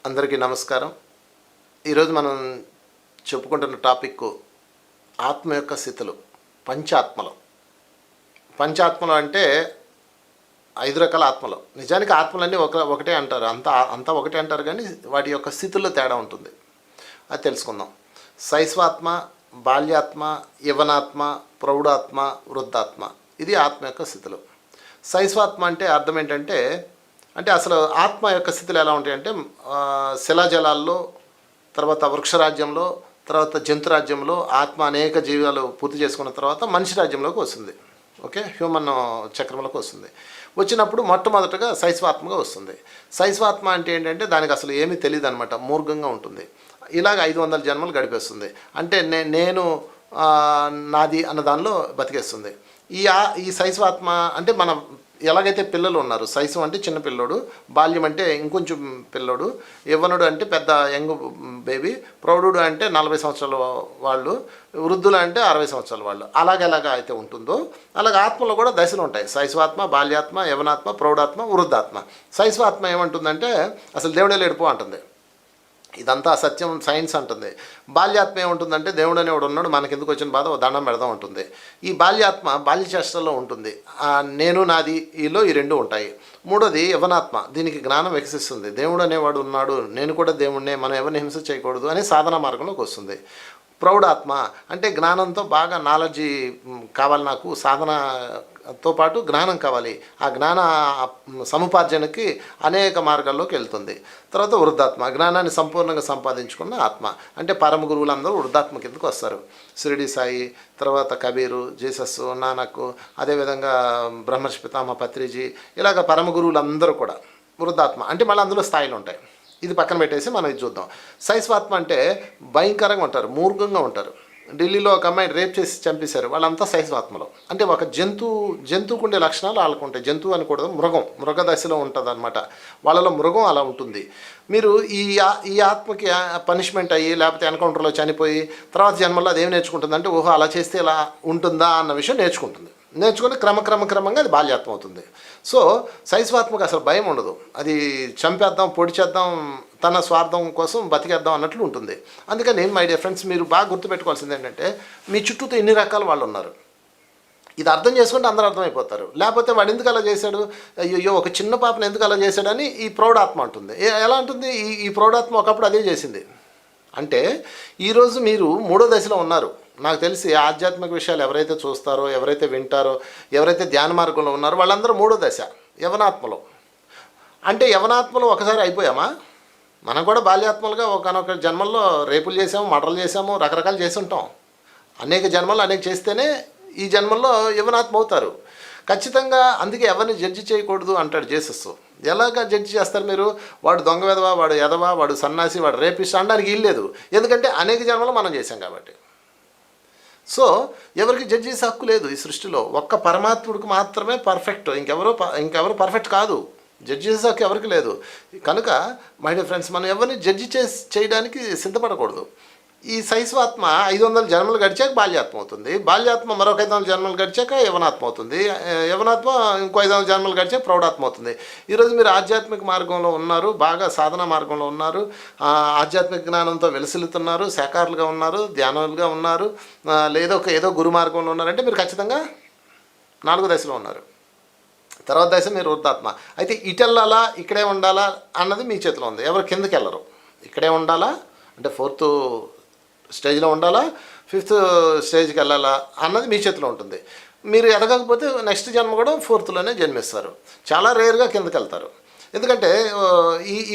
అందరికీ నమస్కారం. ఈరోజు మనం చెప్పుకుంటున్న టాపిక్ ఆత్మ యొక్క స్థితులు, పంచాత్మలు. పంచాత్మలు అంటే 5 రకాల ఆత్మలు. నిజానికి ఆత్మలన్నీ ఒకటే అంటారు, అంతా ఒకటే అంటారు, కానీ వాటి యొక్క స్థితుల్లో తేడా ఉంటుంది. అది తెలుసుకుందాం. శైశవాత్మ, బాల్యాత్మ, యవనాత్మ, ప్రౌఢాత్మ, వృద్ధాత్మ. ఇది ఆత్మ యొక్క స్థితులు. శైశవాత్మ అంటే అర్థం ఏంటంటే, అసలు ఆత్మ యొక్క స్థితులు ఎలా ఉంటాయంటే, శిలాజలాల్లో, తర్వాత వృక్షరాజ్యంలో, తర్వాత జంతురాజ్యంలో ఆత్మ అనేక జీవాలు పూర్తి చేసుకున్న తర్వాత మనిషి రాజ్యంలోకి వస్తుంది. ఓకే, హ్యూమన్ చక్రంలోకి వస్తుంది. వచ్చినప్పుడు మొట్టమొదటగా శైశవాత్మగా వస్తుంది. శైశవాత్మ అంటే ఏంటంటే దానికి అసలు ఏమీ తెలియదు అనమాట, మూర్ఘంగా ఉంటుంది. ఇలాగ 500 జన్మలు గడిపేస్తుంది. అంటే నేను నాది అన్న దానిలో బతికేస్తుంది. ఈ శైశవాత్మ అంటే మనం ఎలాగైతే పిల్లలు ఉన్నారు, శైశవం అంటే చిన్న పిల్లోడు, బాల్యం అంటే ఇంకొంచెం పిల్లోడు, యవ్వనుడు అంటే పెద్ద యంగ్ బేబీ, ప్రౌఢుడు అంటే 40 సంవత్సరాల వాళ్ళు, వృద్ధులు అంటే 60 సంవత్సరాల వాళ్ళు. అలాగెలాగా అయితే ఉంటుందో అలాగే ఆత్మలో కూడా దశలు ఉంటాయి. శైశవాత్మ, బాల్యాత్మ, యవనాత్మ, ప్రౌఢాత్మ, వృద్ధాత్మ. శైశవాత్మ ఏమంటుందంటే అసలు దేవుడే లేడుపో అంటుంది. ఇదంతా సత్యం, సైన్స్ అంటుంది. బాల్యాత్మ ఏముంటుందంటే దేవుడు అనేవాడు ఉన్నాడు, మనకి ఎందుకు వచ్చిన బాధ దండం పెడదాం ఉంటుంది. ఈ బాల్యాత్మ బాల్యచేష్టలో ఉంటుంది. నేను నాది ఈలో ఈ రెండు ఉంటాయి. మూడోది యవనాత్మ, దీనికి జ్ఞానం వికసిస్తుంది. దేవుడు అనేవాడు ఉన్నాడు, నేను కూడా దేవుడినే, మనం ఎవరిని హింస చేయకూడదు అని సాధన మార్గంలోకి వస్తుంది. ప్రౌఢాత్మ అంటే జ్ఞానంతో బాగా నాలెడ్జి కావాలి, నాకు సాధనతో పాటు జ్ఞానం కావాలి. ఆ జ్ఞాన సముపార్జనకి అనేక మార్గాల్లోకి వెళ్తుంది. తర్వాత వృద్ధాత్మ, జ్ఞానాన్ని సంపూర్ణంగా సంపాదించుకున్న ఆత్మ. అంటే పరమ గురువులందరూ వృద్ధాత్మ కిందకు వస్తారు. షిరిడి సాయి, తర్వాత కబీరు, జీసస్, నానక్, అదేవిధంగా బ్రహ్మర్షి పితామహ పత్రిజీ, ఇలాగ పరమ గురువులందరూ కూడా వృద్ధాత్మ. అంటే మళ్ళీ అందులో స్థాయిలు ఉంటాయి. ఇది పక్కన పెట్టేసి మనం ఇది చూద్దాం. శైశవాత్మ అంటే భయంకరంగా ఉంటారు, మూర్ఘంగా ఉంటారు. ఢిల్లీలో ఒక అమ్మాయిని రేప్ చేసి చంపేశారు, వాళ్ళంతా శైశవాత్మలో. అంటే ఒక జంతువుకు ఉండే లక్షణాలు వాళ్ళకు ఉంటాయి. జంతువు అనకూడదు, మృగ దశలో ఉంటుంది అనమాట. వాళ్ళలో మృగం అలా ఉంటుంది. మీరు ఈ ఆత్మకి పనిష్మెంట్ అయ్యి లేకపోతే ఎన్కౌంటర్లో చనిపోయి తర్వాత జన్మలో అది ఏం నేర్చుకుంటుంది అంటే, ఓహో అలా చేస్తే ఇలా ఉంటుందా అన్న విషయం నేర్చుకొని క్రమంగా అది బాల్యాత్మ అవుతుంది. సో శైశవాత్మకు అసలు భయం ఉండదు. అది చంపేద్దాం, పొడి చేద్దాం, తన స్వార్థం కోసం బతికేద్దాం అన్నట్లు ఉంటుంది. అందుకని మై డియర్ ఫ్రెండ్స్, మీరు బాగా గుర్తుపెట్టుకోవాల్సింది ఏంటంటే, మీ చుట్టూతో ఎన్ని రకాల వాళ్ళు ఉన్నారు. ఇది అర్థం చేసుకుంటే అందరూ అర్థమైపోతారు. లేకపోతే వాడు ఎందుకు అలా చేశాడు, అయ్యో ఒక చిన్న పాపను ఎందుకు అలా చేశాడని ఈ ప్రౌఢాత్మ అంటుంది. ఎలా అంటుంది? ఈ ప్రౌఢాత్మ ఒకప్పుడు అదే చేసింది. అంటే ఈరోజు మీరు 3వ దశలో ఉన్నారు. నాకు తెలిసి ఆధ్యాత్మిక విషయాలు ఎవరైతే చూస్తారో, ఎవరైతే వింటారో, ఎవరైతే ధ్యాన మార్గంలో ఉన్నారో వాళ్ళందరూ 3వ దశ యవనాత్మలో. అంటే యవనాత్మలో ఒకసారి అయిపోయామా? మనం కూడా బాల్యాత్మలుగా ఒకనొక జన్మల్లో రేపులు చేసాము, మర్డర్లు చేసాము, రకరకాలు చేసి ఉంటాం. అనేక జన్మలు అనేక చేస్తేనే ఈ జన్మల్లో యవనాత్మ అవుతారు ఖచ్చితంగా. అందుకే ఎవరిని జడ్జి చేయకూడదు అంటాడు జీసస్. ఎలాగ జడ్జి చేస్తారు మీరు? వాడు దొంగ వెధవా, వాడు ఎదవా, వాడు సన్నాసి, వాడు రేపిస్ట్ అనడానికి ఇల్లేదు. ఎందుకంటే అనేక జన్మలు మనం చేసాం కాబట్టి. సో ఎవరికి జడ్జి చేసే హక్కు లేదు ఈ సృష్టిలో. ఒక్క పరమాత్ముడికి మాత్రమే పర్ఫెక్ట్, ఇంకెవరు పర్ఫెక్ట్ కాదు. జడ్జి చేసే హక్కు ఎవరికి లేదు. కనుక మై డియర్ ఫ్రెండ్స్, మనం ఎవరిని జడ్జి చేయడానికి సిద్ధపడకూడదు. ఈ శైశవాత్మ 500 జన్మలు గడిచాక బాల్యాత్మ అవుతుంది. బాల్యాత్మ మరొక 500 జన్మలు గడిచాక యవనాత్మ అవుతుంది. యవనాత్మ ఇంకో 500 జన్మలు గడిచాక ప్రౌఢాత్మ అవుతుంది. ఈరోజు మీరు ఆధ్యాత్మిక మార్గంలో ఉన్నారు, బాగా సాధన మార్గంలో ఉన్నారు, ఆధ్యాత్మిక జ్ఞానంతో వెలసిల్లుతున్నారు, శాఖారులుగా ఉన్నారు, ధ్యానాలుగా ఉన్నారు, ఏదో గురు మార్గంలో ఉన్నారంటే మీరు ఖచ్చితంగా 4వ దశలో ఉన్నారు. తర్వాత దశ మీరు వృద్ధాత్మ. అయితే ఇటెళ్ళాలా, ఇక్కడే ఉండాలా అన్నది మీ చేతిలో ఉంది. ఎవరు కిందకి వెళ్ళరు. ఇక్కడే ఉండాలా అంటే 4th స్టేజ్లో ఉండాలా, 5th స్టేజ్కి వెళ్ళాలా అన్నది మీ చేతిలో ఉంటుంది. మీరు ఎదగకపోతే నెక్స్ట్ జన్మ కూడా 4thలోనే జన్మిస్తారు. చాలా రేర్గా కిందకి వెళ్తారు. ఎందుకంటే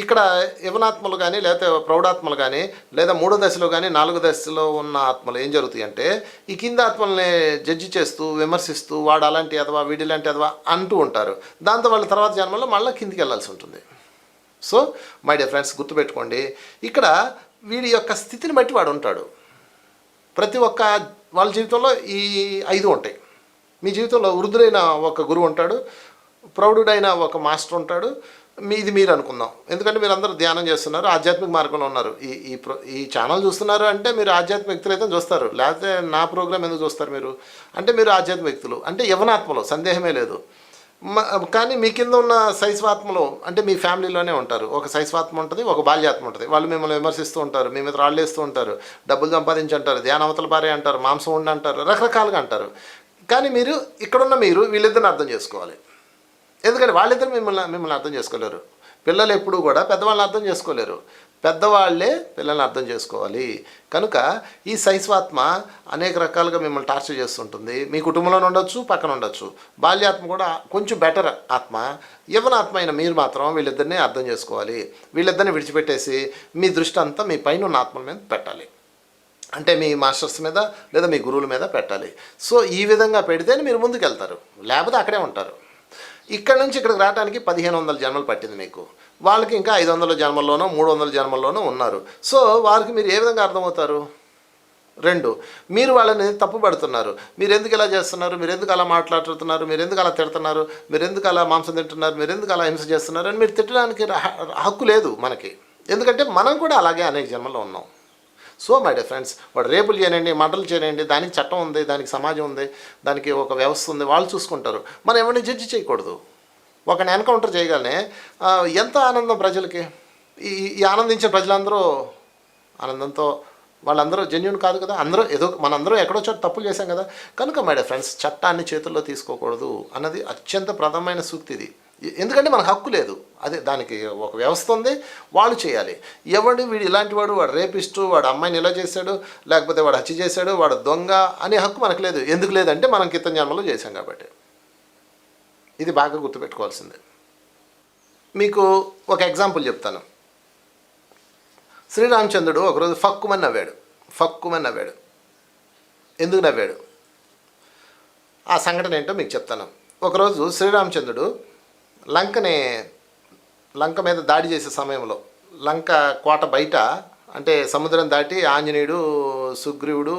ఇక్కడ యవనాత్మలు కానీ, లేకపోతే ప్రౌఢాత్మలు కానీ, లేదా 3వ దశలో కానీ 4వ దశలో ఉన్న ఆత్మలు ఏం జరుగుతాయి అంటే, ఈ కింద ఆత్మల్ని జడ్జి చేస్తూ, విమర్శిస్తూ, వాడు అలాంటి ఎదవా, వీడిలాంటి ఎదవా అంటూ ఉంటారు. దాంతో వాళ్ళ తర్వాత జన్మలో మళ్ళీ కిందికి వెళ్ళాల్సి ఉంటుంది. సో మై డియర్ ఫ్రెండ్స్, గుర్తుపెట్టుకోండి, ఇక్కడ వీడి యొక్క స్థితిని బట్టి వాడు ఉంటాడు. ప్రతి ఒక్క వాళ్ళ జీవితంలో ఈ 5 ఉంటాయి. మీ జీవితంలో వృద్ధుడైన ఒక గురువు ఉంటాడు, ప్రౌఢుడైన ఒక మాస్టర్ ఉంటాడు. మీరు అనుకుందాం, ఎందుకంటే మీరు అందరూ ధ్యానం చేస్తున్నారు, ఆధ్యాత్మిక మార్గంలో ఉన్నారు. ఈ ఛానల్ చూస్తున్నారు అంటే మీరు ఆధ్యాత్మిక వ్యక్తులు అయితే చూస్తారు, లేకపోతే నా ప్రోగ్రామ్ ఎందుకు చూస్తారు మీరు అంటే మీరు ఆధ్యాత్మిక వ్యక్తులు. అంటే యవనాత్మలో సందేహమే లేదు. కానీ మీ కింద ఉన్న శైశవాత్మలో అంటే మీ ఫ్యామిలీలోనే ఉంటారు. ఒక శైశవాత్మ ఉంటుంది, ఒక బాల్యాత్మ ఉంటుంది. వాళ్ళు మిమ్మల్ని విమర్శిస్తూ ఉంటారు, మీ మీద రాళ్ళేస్తూ ఉంటారు, డబ్బులు సంపాదించి అంటారు, ధ్యానవతల భార్య అంటారు, మాంసం ఉండి అంటారు, రకరకాలుగా అంటారు. కానీ మీరు ఇక్కడున్న మీరు వీళ్ళిద్దరిని అర్థం చేసుకోవాలి. ఎందుకంటే వాళ్ళిద్దరు మిమ్మల్ని అర్థం చేసుకోలేరు. పిల్లలు ఎప్పుడూ కూడా పెద్దవాళ్ళని అర్థం చేసుకోలేరు, పెద్దవాళ్లే పిల్లల్ని అర్థం చేసుకోవాలి. కనుక ఈ శైశవాత్మ అనేక రకాలుగా మిమ్మల్ని టార్చర్ చేస్తుంటుంది. మీ కుటుంబంలోనే ఉండొచ్చు, పక్కన ఉండొచ్చు. బాల్యాత్మ కూడా కొంచెం బెటర్ ఆత్మ. యవ్వనాత్మ అయిన మీరు మాత్రం వీళ్ళిద్దరిని అర్థం చేసుకోవాలి. వీళ్ళిద్దరిని విడిచిపెట్టేసి మీ దృష్టి అంతా మీ పైన ఉన్న ఆత్మల మీద పెట్టాలి. అంటే మీ మాస్టర్స్ మీద లేదా మీ గురువుల మీద పెట్టాలి. సో ఈ విధంగా పెడితేనే మీరు ముందుకు వెళ్తారు, లేకపోతే అక్కడే ఉంటారు. ఇక్కడ నుంచి ఇక్కడికి రావడానికి 1500 జన్మలు పట్టింది మీకు. వాళ్ళకి ఇంకా 500 జన్మల్లోనో 300 జన్మల్లోనో ఉన్నారు. సో వారికి మీరు ఏ విధంగా అర్థమవుతారు? 2, మీరు వాళ్ళని తప్పు పడుతున్నారు. మీరు ఎందుకు ఇలా చేస్తున్నారు, మీరు ఎందుకు అలా మాట్లాడుతున్నారు, మీరు ఎందుకు అలా తిడుతున్నారు, మీరు ఎందుకు అలా మాంసం తింటున్నారు, మీరు ఎందుకు అలా హింస చేస్తున్నారు అని మీరు తిట్టడానికి హక్కు లేదు మనకి. ఎందుకంటే మనం కూడా అలాగే అనేక జన్మల్లో ఉన్నాం. సో మై డియర్ ఫ్రెండ్స్, వాడు రేపులు చేయనండి, మటలు చేయనండి, దానికి చట్టం ఉంది, దానికి సమాజం ఉంది, దానికి ఒక వ్యవస్థ ఉంది, వాళ్ళు చూసుకుంటారు. మనం ఎవరిని జడ్జి చేయకూడదు. ఒకని ఎన్కౌంటర్ చేయగానే ఎంత ఆనందం ప్రజలకి. ఈ ఆనందించే ప్రజలందరూ ఆనందంతో వాళ్ళందరూ జెన్యూన్ కాదు కదా. మనందరూ ఎక్కడో చోట తప్పులు చేశాం కదా. కనుక మై డియర్ ఫ్రెండ్స్, చట్టాన్ని చేతుల్లో తీసుకోకూడదు అన్నది అత్యంత ప్రధానమైన సూక్తి ఇది. ఎందుకంటే మనకు హక్కు లేదు. అదే దానికి ఒక వ్యవస్థ ఉంది, వాళ్ళు చేయాలి. వీడు ఇలాంటి వాడు రేపిస్టు, వాడు అమ్మాయిని ఇలా చేశాడు, లేకపోతే వాడు హత్య చేశాడు, వాడు దొంగ అనే హక్కు మనకు లేదు. ఎందుకు లేదంటే మనం క్రితం జన్మలో చేశాం కాబట్టి. ఇది బాగా గుర్తుపెట్టుకోవాల్సిందే. మీకు ఒక ఎగ్జాంపుల్ చెప్తాను. శ్రీరామచంద్రుడు ఒకరోజు ఫక్కుమని నవ్వాడు. ఎందుకు నవ్వాడు ఆ సంఘటన ఏంటో మీకు చెప్తాను. ఒకరోజు శ్రీరామచంద్రుడు లంక మీద దాడి చేసే సమయంలో లంక కోట బయట, అంటే సముద్రం దాటి ఆంజనేయుడు, సుగ్రీవుడు,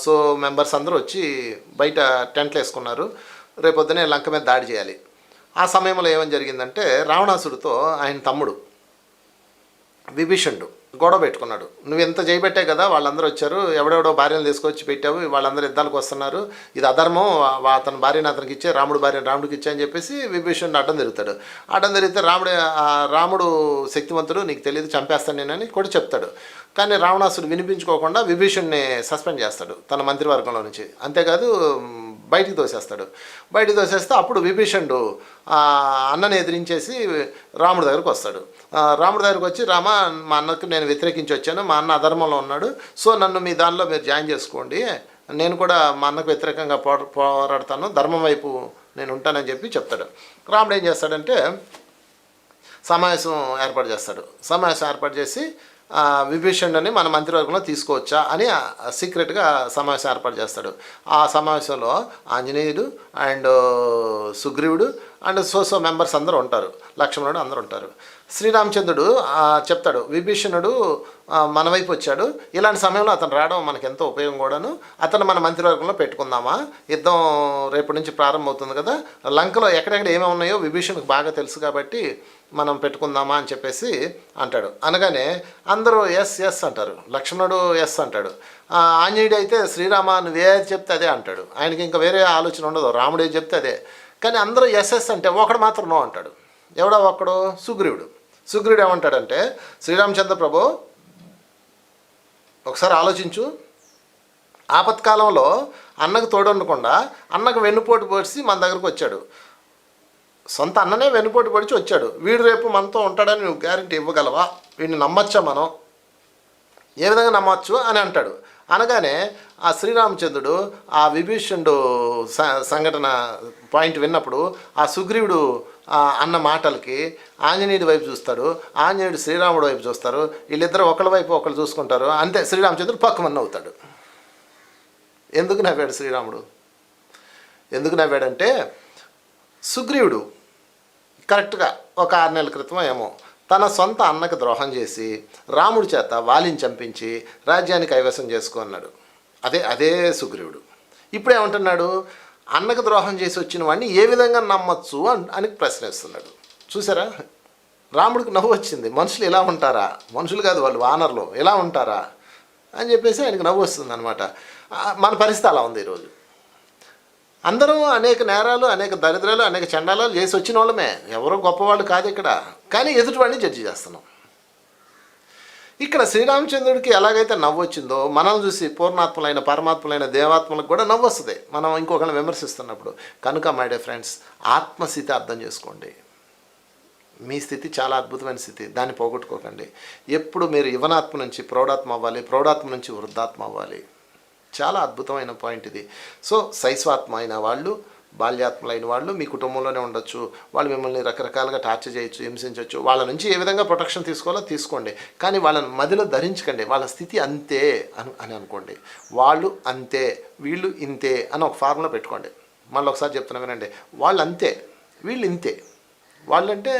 సో మెంబర్స్ అందరూ వచ్చి బయట టెంట్లు వేసుకున్నారు. రేపొద్దునే లంక మీద దాడి చేయాలి. ఆ సమయంలో ఏమని జరిగిందంటే, రావణాసుడితో ఆయన తమ్ముడు విభీషణుడు గొడవ పెట్టుకున్నాడు. నువ్వు ఎంత చేయబట్టే కదా వాళ్ళందరూ వచ్చారు, ఎవడెవడో భార్యను తీసుకొచ్చి పెట్టావు, వాళ్ళందరూ యుద్ధాలకు వస్తున్నారు, ఇది అధర్మం, అతని భార్యను అతనికి ఇచ్చే, రాముడు భార్యను రాముడికి ఇచ్చా అని చెప్పేసి విభీషణుడు అడ్డం తిరిగితే రాముడు శక్తివంతుడు, నీకు తెలియదు, చంపేస్తాను నేనని కూడా చెప్తాడు. కానీ రావణాసుడు వినిపించుకోకుండా విభీషణ్ణి సస్పెండ్ చేస్తాడు తన మంత్రివర్గంలో నుంచి. అంతేకాదు బయటికి తోసేస్తే అప్పుడు విభీషణుడు అన్నని ఎదిరించేసి రాముడి దగ్గరకు వస్తాడు. రాముడి దగ్గరకు వచ్చి, రామ, మా అన్నకు నేను వ్యతిరేకించి వచ్చాను, మా అన్న అధర్మంలో ఉన్నాడు, సో నన్ను మీ దానిలో మీరు జాయిన్ చేసుకోండి, నేను కూడా మా అన్నకు వ్యతిరేకంగా పోరాడతాను, ధర్మం వైపు నేను ఉంటానని చెప్పి చెప్తాడు. రాముడు ఏం చేస్తాడంటే సమావేశం ఏర్పాటు చేసి విభీషణుని మన మంత్రివర్గంలో తీసుకోవచ్చా అని సీక్రెట్గా సమావేశం ఏర్పాటు చేస్తాడు. ఆ సమావేశంలో ఆంజనేయుడు అండ్ సుగ్రీవుడు అండ్ సో మెంబర్స్ అందరూ ఉంటారు, లక్ష్మణుడు అందరూ ఉంటారు. శ్రీరామచంద్రుడు చెప్తాడు, విభీషణుడు మన వైపు వచ్చాడు, ఇలాంటి సమయంలో అతను రావడం మనకు ఎంతో ఉపయోగం కూడాను, అతను మన మంత్రివర్గంలో పెట్టుకుందామా, యుద్ధం రేపటి నుంచి ప్రారంభమవుతుంది కదా, లంకలో ఎక్కడెక్కడ ఏమేమి ఉన్నాయో విభీషణుకు బాగా తెలుసు కాబట్టి మనం పెట్టుకుందామా అని చెప్పేసి అంటాడు. అనగానే అందరూ ఎస్ అంటారు. లక్ష్మణుడు ఎస్ అంటాడు. ఆంజనేయుడు అయితే శ్రీరామ నువ్వే చెప్తే అదే అంటాడు. ఆయనకి ఇంకా వేరే ఆలోచన ఉండదు, రాముడు ఏది చెప్తే అదే. కానీ అందరూ ఎస్ అంటే ఒకడు మాత్రం నో అంటాడు. ఎవడో ఒక్కడు? సుగ్రీవుడు ఏమంటాడంటే, శ్రీరామచంద్ర ప్రభు ఒకసారి ఆలోచించు, ఆపత్కాలంలో అన్నకు తోడుండకుండా అన్నకు వెన్నుపోటు పొడిచి మన దగ్గరకు వచ్చాడు, సొంత అన్ననే వెన్నుపోటు పొడిచి వచ్చాడు, వీడు రేపు మనతో ఉంటాడని నువ్వు గ్యారెంటీ ఇవ్వగలవా, వీడిని నమ్మచ్చా మనం, ఏ విధంగా నమ్మచ్చు అని అంటాడు. అనగానే ఆ శ్రీరామచంద్రుడు ఆ విభీషణుడు సంఘటన పాయింట్ విన్నప్పుడు ఆ సుగ్రీవుడు అన్న మాటలకి ఆంజనేయుడి వైపు చూస్తాడు, ఆంజనేయుడు శ్రీరాముడు వైపు చూస్తారు, వీళ్ళిద్దరు ఒకళ్ళ వైపు ఒకళ్ళు చూసుకుంటారు. అంతే, శ్రీరామచంద్రుడు పక్కమన్న అవుతాడు. ఎందుకు నవ్వాడు శ్రీరాముడు? ఎందుకు నవ్వాడంటే, సుగ్రీవుడు కరెక్ట్గా ఒక 6 నెలల క్రితం ఏమో తన సొంత అన్నకు ద్రోహం చేసి రాముడి చేత వాలిని చంపించి రాజ్యాన్ని కైవసం చేసుకున్నాడు. అదే సుగ్రీవుడు. ఇప్పుడు ఏమంటున్నాడు, అన్నకు ద్రోహం చేసి వచ్చిన వాడిని ఏ విధంగా నమ్మచ్చు అని ప్రశ్నిస్తున్నాడు. చూసారా, రాముడికి నవ్వు వచ్చింది. మనుషులు ఇలా ఉంటారా, మనుషులు కాదు వాళ్ళు వానరులు, ఇలా ఉంటారా అని చెప్పేసి ఆయనకు నవ్వు వస్తుంది అనమాట. మన పరిస్థితి అలా ఉంది ఈరోజు. అందరం అనేక నేరాలు, అనేక దరిద్రాలు, అనేక చండాలాలు చేసి వచ్చిన వాళ్ళమే. ఎవరో గొప్పవాళ్ళు కాదు ఇక్కడ. కానీ ఎదుటివాడిని జడ్జి చేస్తున్నాం. ఇక్కడ శ్రీరామచంద్రుడికి ఎలాగైతే నవ్వు వచ్చిందో మనల్ని చూసి పూర్ణాత్మలైన పరమాత్మలైన దేవాత్మలకు కూడా నవ్వు వస్తుంది మనం ఇంకొకరిని విమర్శిస్తున్నప్పుడు. కనుక మై డే ఫ్రెండ్స్, ఆత్మస్థితి అర్థం చేసుకోండి. మీ స్థితి చాలా అద్భుతమైన స్థితి, దాన్ని పోగొట్టుకోకండి. ఎప్పుడు మీరు యువనాత్మ నుంచి ప్రౌఢాత్మ అవ్వాలి, ప్రౌఢాత్మ నుంచి వృద్ధాత్మ అవ్వాలి. చాలా అద్భుతమైన పాయింట్ ఇది. సో శైశవాత్మ అయిన వాళ్ళు, బాల్యాత్మలైన వాళ్ళు మీ కుటుంబంలోనే ఉండొచ్చు. వాళ్ళు మిమ్మల్ని రకరకాలుగా టార్చర్ చేయొచ్చు, హింసించవచ్చు. వాళ్ళ నుంచి ఏ విధంగా ప్రొటెక్షన్ తీసుకోవాలో తీసుకోండి. కానీ వాళ్ళని మదిలో ధరించకండి. వాళ్ళ స్థితి అంతే అని అనుకోండి. వాళ్ళు అంతే, వీళ్ళు ఇంతే అని ఒక ఫార్ములా పెట్టుకోండి. మళ్ళీ ఒకసారి చెప్తున్నా వినండి. వాళ్ళు అంతే, వీళ్ళు ఇంతే. వాళ్ళంటే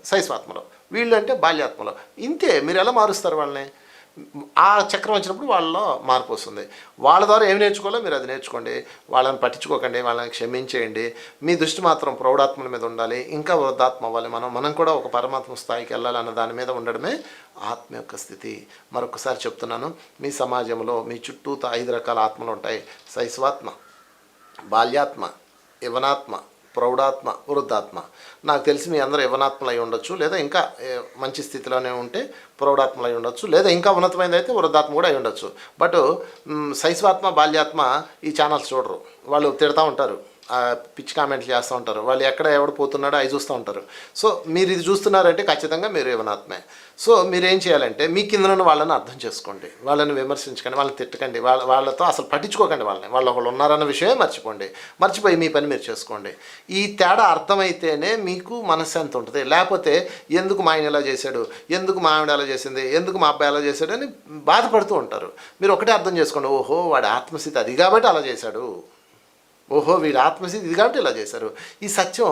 శైశవాత్మలో, వీళ్ళు అంటే బాల్యాత్మలో. ఇంతే. మీరు ఎలా మారుస్తారు వాళ్ళని? ఆ చక్రం వచ్చినప్పుడు వాళ్ళలో మార్పు వస్తుంది. వాళ్ళ ద్వారా ఏమి నేర్చుకోవాలో మీరు అది నేర్చుకోండి. వాళ్ళని పట్టించుకోకండి, వాళ్ళని క్షమించేయండి. మీ దృష్టి మాత్రం ప్రౌఢాత్మల మీద ఉండాలి. ఇంకా వృద్ధాత్మ అవ్వాలి. మనం కూడా ఒక పరమాత్మ స్థాయికి వెళ్ళాలి అన్న దాని మీద ఉండడమే ఆత్మ యొక్క స్థితి. మరొకసారి చెప్తున్నాను, మీ సమాజంలో మీ చుట్టూ 5 రకాల ఆత్మలు ఉంటాయి. శైశవాత్మ, బాల్యాత్మ, యవనాత్మ, ప్రౌఢాత్మ, వృద్ధాత్మ. నాకు తెలిసి మీ అందరూ యవనాత్మలు అయి ఉండొచ్చు, లేదా ఇంకా మంచి స్థితిలోనే ఉంటే ప్రౌఢాత్మలు అయి ఉండొచ్చు, లేదా ఇంకా ఉన్నతమైనది అయితే వృద్ధాత్మ కూడా అయి ఉండొచ్చు. బట్ శైశవాత్మ, బాల్యాత్మ ఈ ఛానల్స్ చూడరు. వాళ్ళు తిడతా ఉంటారు, పిచ్చి కామెంట్లు చేస్తూ ఉంటారు. వాళ్ళు ఎక్కడ ఎవడు పోతున్నాడో అవి చూస్తూ ఉంటారు. సో మీరు ఇది చూస్తున్నారంటే ఖచ్చితంగా మీరు యవనాత్మే. సో మీరేం చేయాలంటే మీ కింద ఉన్న వాళ్ళని అర్థం చేసుకోండి. వాళ్ళని విమర్శించకండి, వాళ్ళని తిట్టకండి, వాళ్ళతో అసలు పట్టించుకోకండి. వాళ్ళు ఒకళ్ళు ఉన్నారన్న విషయమే మర్చిపోయి మీ పని మీరు చేసుకోండి. ఈ తేడా అర్థమైతేనే మీకు మనశ్శాంతి ఉంటుంది. లేకపోతే ఎందుకు మా ఆయన ఎలా చేశాడు, ఎందుకు మా ఆవిడ ఎలా చేసింది, ఎందుకు మా అబ్బాయి ఎలా చేశాడు అని బాధపడుతూ ఉంటారు. మీరు ఒకటే అర్థం చేసుకోండి, ఓహో వాడి ఆత్మస్థితి అది కాబట్టి అలా చేశాడు, ఓహో వీళ్ళ ఆత్మస్థితి ఇది కాబట్టి ఇలా చేశారు. ఈ సత్యం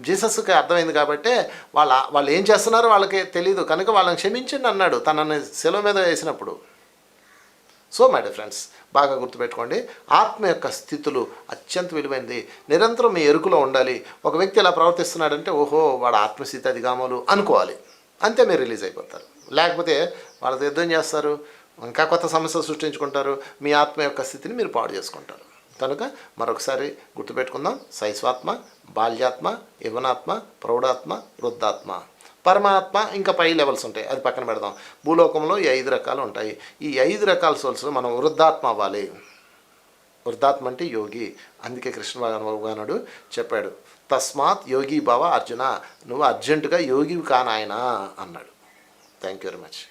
జీసస్కి అర్థమైంది కాబట్టి వాళ్ళు ఏం చేస్తున్నారో వాళ్ళకి తెలియదు కనుక వాళ్ళని క్షమించండి అన్నాడు తనని శిలువ మీద వేసినప్పుడు. సో మై డియర్ ఫ్రెండ్స్, బాగా గుర్తుపెట్టుకోండి, ఆత్మ యొక్క స్థితులు అత్యంత విలువైనది. నిరంతరం మీ ఎరుకులో ఉండాలి. ఒక వ్యక్తి ఇలా ప్రవర్తిస్తున్నాడంటే ఓహో వాడు ఆత్మస్థితి అది కామలు అనుకోవాలి. అంతే మీరు రిలీజ్ అయిపోతారు. లేకపోతే వాళ్ళతో యుద్ధం చేస్తారు, ఇంకా కొత్త సమస్యలు సృష్టించుకుంటారు. మీ ఆత్మ యొక్క స్థితిని మీరు పాడు చేసుకుంటారు. కనుక మరొకసారి గుర్తుపెట్టుకుందాం, శైశవాత్మ, బాల్యాత్మ, యవనాత్మ, ప్రౌఢాత్మ, వృద్ధాత్మ, పరమాత్మ. ఇంకా పై లెవెల్స్ ఉంటాయి, అది పక్కన పెడదాం. భూలోకంలో ఈ 5 రకాలు ఉంటాయి. ఈ 5 రకాల సోల్స్లో మనం వృద్ధాత్మ అవ్వాలి. వృద్ధాత్మ అంటే యోగి. అందుకే కృష్ణ భగవానుడు చెప్పాడు, తస్మాత్ యోగి భవ అర్జున, నువ్వు అర్జెంటుగా యోగివి కానాయనా అన్నాడు. Thank you very much.